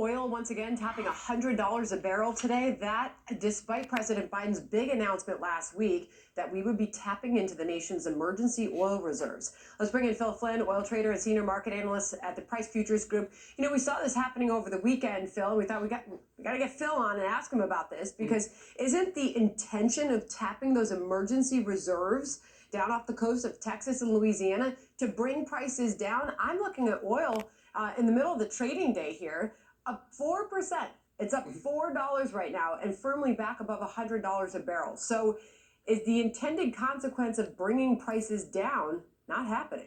Oil once again topping $100 a barrel today. That despite President Biden's big announcement last week that we would be tapping into the nation's emergency oil reserves. Let's bring in Phil Flynn, oil trader and senior market analyst at the Price Futures Group. You know, we saw this happening over the weekend, Phil, and we thought we got to get Phil on and ask him about this because isn't the intention of tapping those emergency reserves down off the coast of Texas and Louisiana to bring prices down? I'm looking at oil in the middle of the trading day here. Up 4%. It's up $4 right now and firmly back above $100 a barrel. So is the intended consequence of bringing prices down not happening?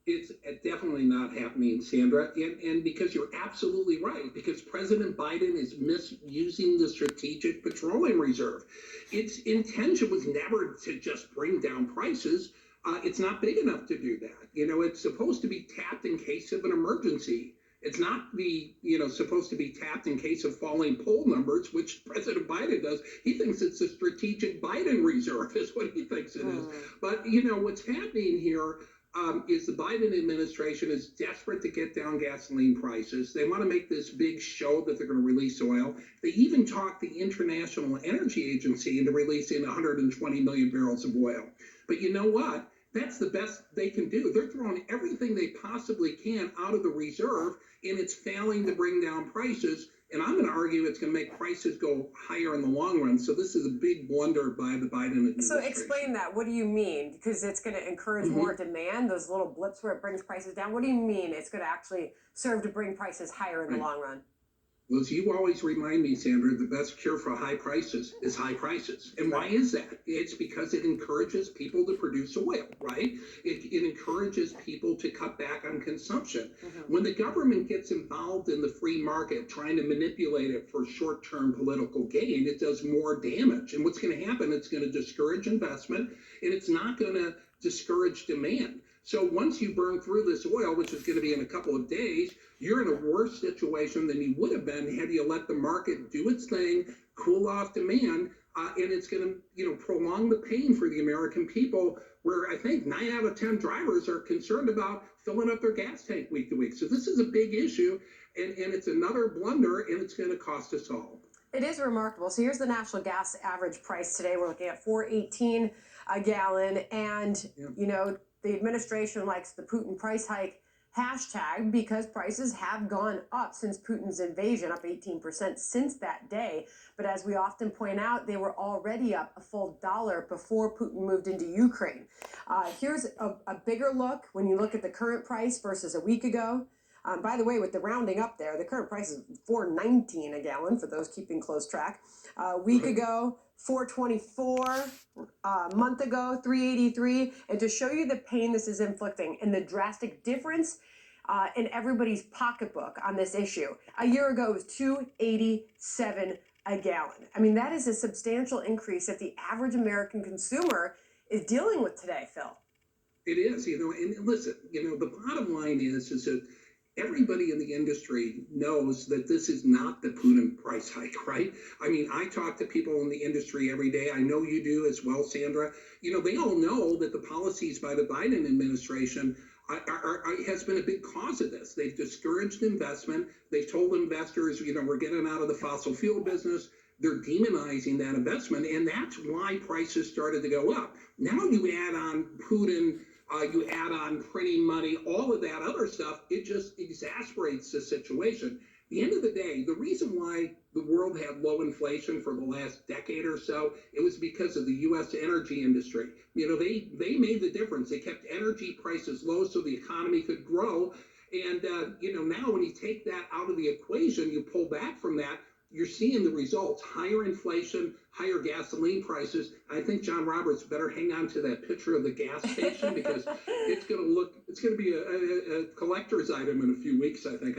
It's definitely not happening, Sandra, and because you're absolutely right, because President Biden is misusing the Strategic Petroleum Reserve. Its intention was never to just bring down prices. It's not big enough to do that. You know, it's supposed to be tapped in case of an emergency. It's not supposed to be tapped in case of falling poll numbers, which President Biden does. He thinks it's a strategic Biden reserve is what he thinks it is. But, what's happening here is the Biden administration is desperate to get down gasoline prices. They want to make this big show that they're going to release oil. They even talked the International Energy Agency into releasing 120 million barrels of oil. But you know what? That's the best they can do. They're throwing everything they possibly can out of the reserve, and it's failing to bring down prices. And I'm going to argue it's going to make prices go higher in the long run. So this is a big blunder by the Biden administration. So explain that. What do you mean? Because it's going to encourage more demand, those little blips where it brings prices down. What do you mean it's going to actually serve to bring prices higher in the long run? Well, as you always remind me, Sandra, the best cure for high prices is high prices. And why is that? It's because it encourages people to produce oil, right? It encourages people to cut back on consumption. When the government gets involved in the free market, trying to manipulate it for short-term political gain, it does more damage. And what's going to happen, it's going to discourage investment, and it's not going to discourage demand. So once you burn through this oil, which is going to be in a couple of days, you're in a worse situation than you would have been had you let the market do its thing, cool off demand, and it's going to, prolong the pain for the American people, where I think 9 out of 10 drivers are concerned about filling up their gas tank week to week. So this is a big issue, and it's another blunder, and it's going to cost us all. It is remarkable. So here's the national gas average price today. We're looking at $4.18 a gallon, and the administration likes the Putin price hike hashtag because prices have gone up since Putin's invasion, up 18% since that day. But as we often point out, they were already up a full $1 before Putin moved into Ukraine. Here's a bigger look when you look at the current price versus a week ago. By the way, with the rounding up there, the current price is $4.19 a gallon for those keeping close track. A week ago, $4.24. A month ago, $3.83. And to show you the pain this is inflicting and the drastic difference in everybody's pocketbook on this issue. A year ago, it was $2.87 a gallon. I mean, that is a substantial increase that the average American consumer is dealing with today, Phil. It is, and listen, the bottom line is that everybody in the industry knows that this is not the Putin price hike, right? I mean, I talk to people in the industry every day. I know you do as well, Sandra. They all know that the policies by the Biden administration has been a big cause of this. They've discouraged investment. They've told investors, we're getting out of the fossil fuel business. They're demonizing that investment, and that's why prices started to go up. Now you add on Putin, you add on printing money, all of that other stuff, it just exasperates the situation. At the end of the day, the reason why the world had low inflation for the last decade or so, it was because of the U.S. energy industry. They made the difference. They kept energy prices low so the economy could grow. And, now when you take that out of the equation, you pull back from that, you're seeing the results: higher inflation, higher gasoline prices. I think John Roberts better hang on to that picture of the gas station because it's going to be a collector's item in a few weeks, I think.